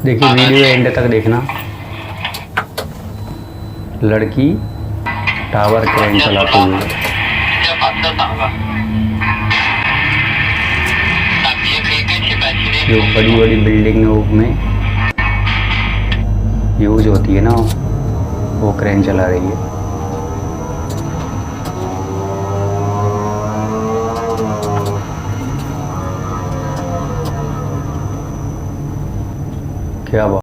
देखिए video and तक देखना। लड़की टावर क्रेन चलाते हुए। जो बड़ी बड़ी बिल्डिंगों में यूज होती है ना, वो क्रेन चला रही है। क्या बात।